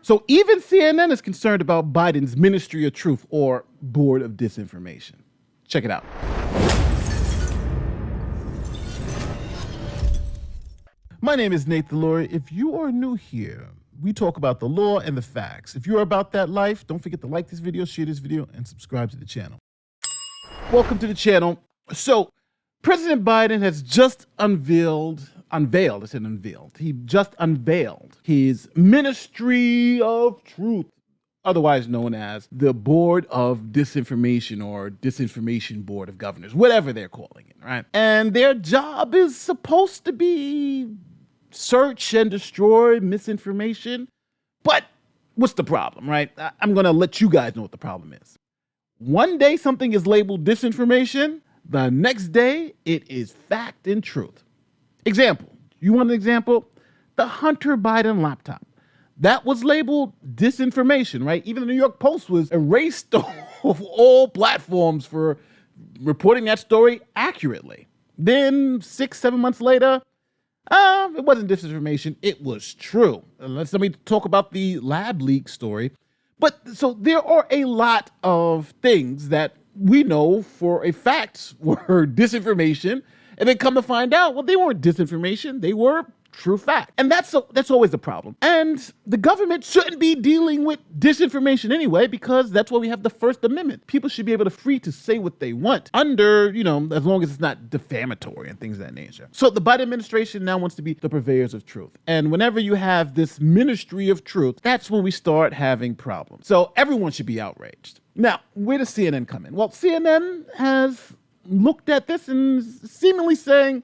So even CNN is concerned about Biden's Ministry of Truth or Board of Disinformation. Check it out. My name is Nathan Lurie. If you are new here, we talk about the law and the facts. If you're about that life, don't forget to like this video, share this video, and subscribe to the channel. Welcome to the channel. So, President Biden has just unveiled. He just unveiled his Ministry of Truth, otherwise known as the Board of Disinformation or Disinformation Board of Governors, whatever they're calling it, right? And their job is supposed to be search and destroy misinformation. But what's the problem, right? I'm going to let you guys know what the problem is. One day something is labeled disinformation. The next day it is fact and truth. Example. You want an example? The Hunter Biden laptop. That was labeled disinformation, right? Even the New York Post was erased off all platforms for reporting that story accurately. Then 6-7 months later, it wasn't disinformation, it was true. Let me talk about the lab leak story. But so there are a lot of things that we know for a fact were disinformation, and then come to find out, well, they weren't disinformation, they were true fact. And that's always the problem. And the government shouldn't be dealing with disinformation anyway, because that's why we have the First Amendment. People should be able to free to say what they want under, as long as it's not defamatory and things of that nature. So the Biden administration now wants to be the purveyors of truth. And whenever you have this Ministry of Truth, that's when we start having problems. So everyone should be outraged. Now, where does CNN come in? Well, CNN has looked at this and seemingly saying,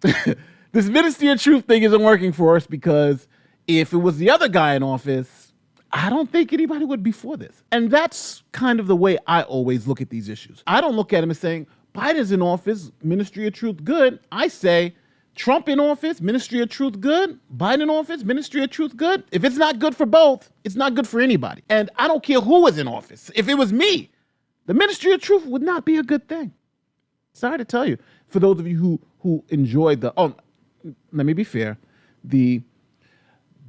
this Ministry of Truth thing isn't working for us because if it was the other guy in office, I don't think anybody would be for this. And that's kind of the way I always look at these issues. I don't look at him as saying, Biden's in office, Ministry of Truth good. I say, Trump in office, Ministry of Truth good. Biden in office, Ministry of Truth good. If it's not good for both, it's not good for anybody. And I don't care who was in office. If it was me, the Ministry of Truth would not be a good thing. Sorry to tell you, for those of you who enjoyed let me be fair, the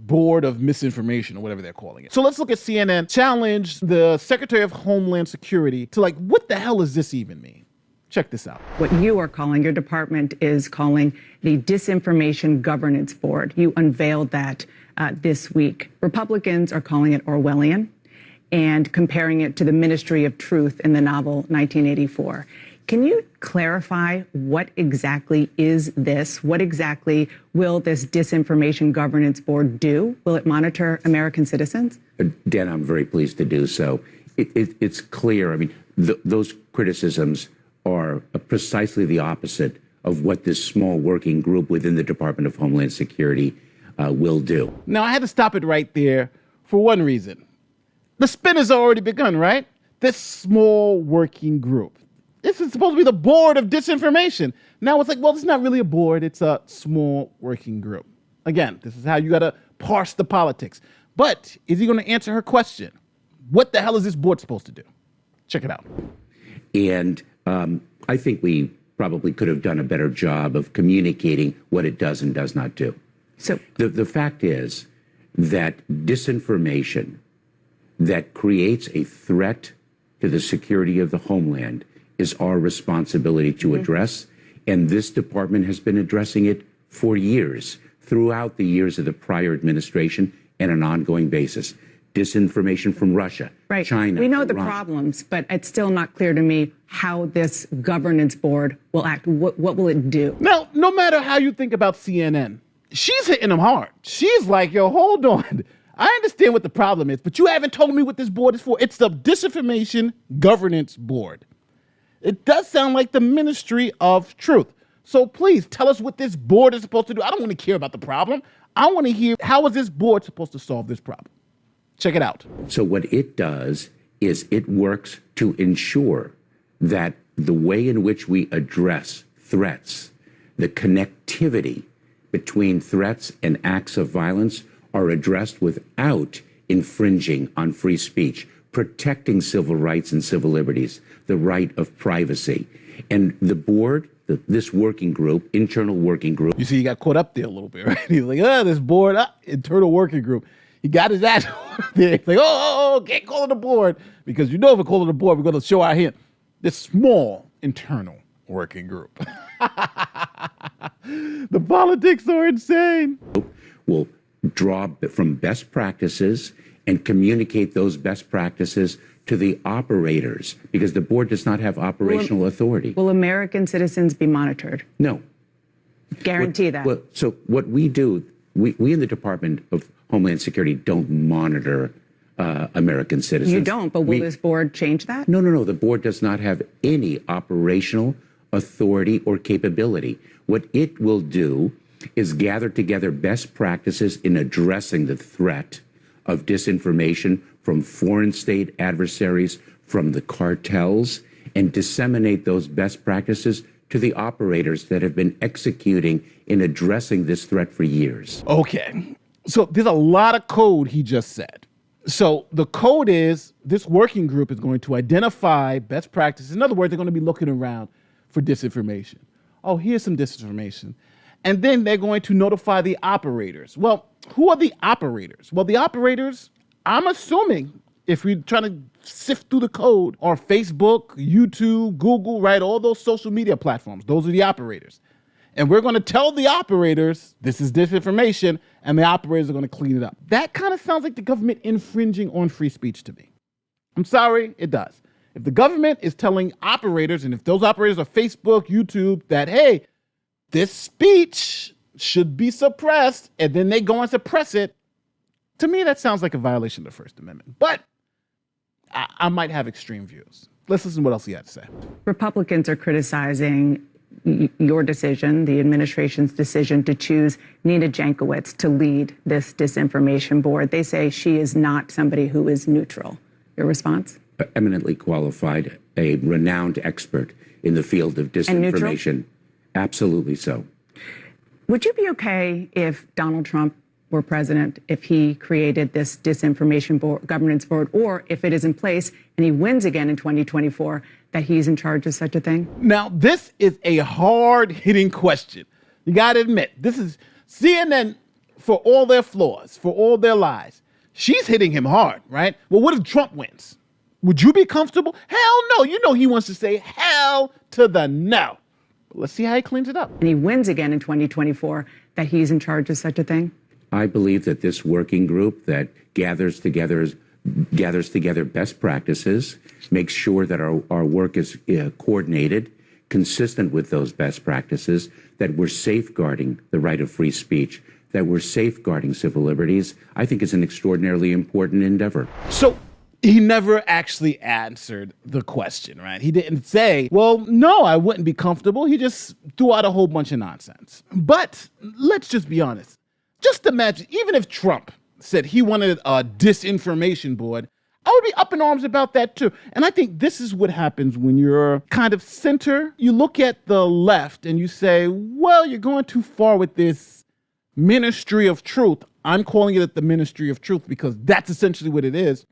Board of Misinformation or whatever they're calling it. So let's look at CNN challenge the Secretary of Homeland Security to what the hell does this even mean? Check this out. What you are calling, your department is calling the Disinformation Governance Board. You unveiled that this week. Republicans are calling it Orwellian and comparing it to the Ministry of Truth in the novel 1984. Can you clarify what exactly is this? What exactly will this Disinformation Governance Board do? Will it monitor American citizens? Dan, I'm very pleased to do so. It's clear. I mean, those criticisms are precisely the opposite of what this small working group within the Department of Homeland Security will do. Now, I had to stop it right there for one reason. The spin has already begun, right? This small working group. This is supposed to be the Board of Disinformation. Now it's well, it's not really a board. It's a small working group. Again, this is how you got to parse the politics. But is he going to answer her question? What the hell is this board supposed to do? Check it out. And I think we probably could have done a better job of communicating what it does and does not do. So the fact is that disinformation that creates a threat to the security of the homeland is our responsibility to address. And this department has been addressing it for years, throughout the years of the prior administration and on an ongoing basis. Disinformation from Russia, right. China, we know the Iran. Problems, but it's still not clear to me how this governance board will act. What will it do? Now, no matter how you think about CNN, she's hitting them hard. She's like, yo, hold on. I understand what the problem is, but you haven't told me what this board is for. It's the Disinformation Governance Board. It does sound like the Ministry of Truth. So please tell us what this board is supposed to do. I don't want to care about the problem. I want to hear, how is this board supposed to solve this problem? Check it out. So what it does is it works to ensure that the way in which we address threats, the connectivity between threats and acts of violence are addressed without infringing on free speech, protecting civil rights and civil liberties, the right of privacy. And the board, this working group, internal working group. You see, he got caught up there a little bit, right? He's like, this board, internal working group. He got his ass there. It's like, can't call it a board, because you know if we call it a board, we're going to show our hand. This small internal working group. The politics are insane. We'll draw from best practices and communicate those best practices to the operators, because the board does not have operational authority. Will American citizens be monitored? No. Guarantee that. Well, so what we do, we in the Department of Homeland Security don't monitor American citizens. You don't, but will this board change that? No. The board does not have any operational authority or capability. What it will do is gather together best practices in addressing the threat of disinformation from foreign state adversaries, from the cartels, and disseminate those best practices to the operators that have been executing in addressing this threat for years. Okay. So there's a lot of code he just said. So the code is this working group is going to identify best practices. In other words, they're going to be looking around for disinformation. Oh, here's some disinformation. And then they're going to notify the operators. Well, who are the operators? Well, the operators, I'm assuming, if we're trying to sift through the code, are Facebook, YouTube, Google, right? All those social media platforms. Those are the operators. And we're going to tell the operators this is disinformation, and the operators are going to clean it up. That kind of sounds like the government infringing on free speech to me. I'm sorry, it does. If the government is telling operators, and if those operators are Facebook, YouTube, that, hey, this speech should be suppressed, and then they go and suppress it, to me, that sounds like a violation of the First Amendment. But I might have extreme views. Let's listen to what else he had to say. Republicans are criticizing your decision, the administration's decision to choose Nina Jankowicz to lead this disinformation board. They say she is not somebody who is neutral. Your response? Eminently qualified, a renowned expert in the field of disinformation. Absolutely so. Would you be okay if Donald Trump were president, if he created this disinformation governance board, or if it is in place and he wins again in 2024, that he's in charge of such a thing? Now, this is a hard-hitting question. You got to admit, this is CNN, for all their flaws, for all their lies. She's hitting him hard, right? Well, what if Trump wins? Would you be comfortable? Hell no. You know he wants to say hell to the no. But let's see how he cleans it up. And he wins again in 2024, that he's in charge of such a thing? I believe that this working group that gathers together best practices, makes sure that our work is coordinated, consistent with those best practices, that we're safeguarding the right of free speech, that we're safeguarding civil liberties, I think is an extraordinarily important endeavor. So he never actually answered the question, right? He didn't say, well, no, I wouldn't be comfortable. He just threw out a whole bunch of nonsense. But let's just be honest. Just imagine, even if Trump said he wanted a disinformation board, I would be up in arms about that too. And I think this is what happens when you're kind of center. You look at the left and you say, well, you're going too far with this ministry of truth. I'm calling it the ministry of truth because that's essentially what it is.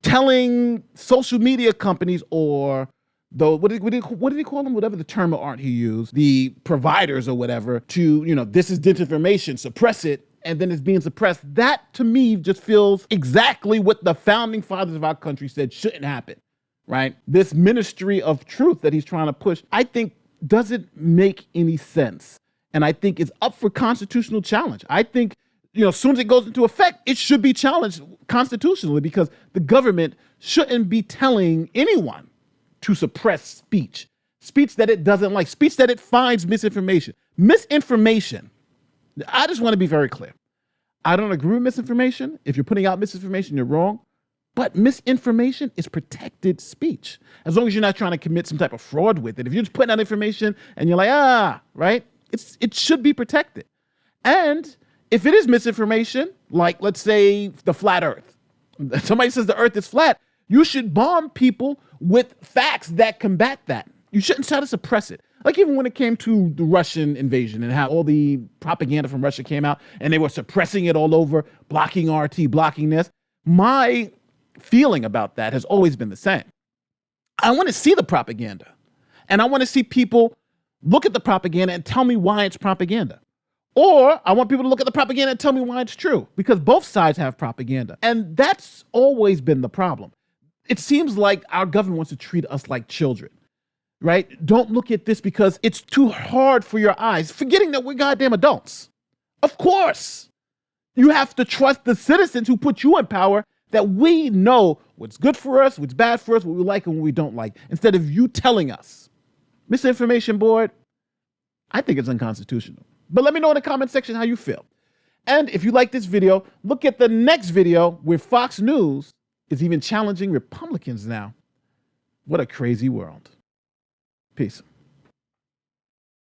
Telling social media companies, or the what did he call them? Whatever the term of art he used, the providers or whatever, to, this is disinformation, suppress it, and then it's being suppressed. That to me just feels exactly what the founding fathers of our country said shouldn't happen, right? This ministry of truth that he's trying to push, I think doesn't make any sense. And I think it's up for constitutional challenge. I think, as soon as it goes into effect, it should be challenged constitutionally, because the government shouldn't be telling anyone to suppress speech that it doesn't like, speech that it finds misinformation. Misinformation. I just want to be very clear. I don't agree with misinformation. If you're putting out misinformation, you're wrong. But misinformation is protected speech, as long as you're not trying to commit some type of fraud with it. If you're just putting out information and you're like, right? It should be protected. And if it is misinformation, like let's say the flat earth, somebody says the earth is flat, you should bomb people with facts that combat that. You shouldn't try to suppress it. Like even when it came to the Russian invasion and how all the propaganda from Russia came out and they were suppressing it all over, blocking RT, blocking this. My feeling about that has always been the same. I want to see the propaganda, and I want to see people look at the propaganda and tell me why it's propaganda. Or I want people to look at the propaganda and tell me why it's true, because both sides have propaganda. And that's always been the problem. It seems like our government wants to treat us like children, right? Don't look at this because it's too hard for your eyes, forgetting that we're goddamn adults. Of course, you have to trust the citizens who put you in power, that we know what's good for us, what's bad for us, what we like and what we don't like, instead of you telling us. Misinformation Board, I think it's unconstitutional. But let me know in the comment section how you feel. And if you like this video, look at the next video where Fox News is even challenging Republicans now. What a crazy world. Peace.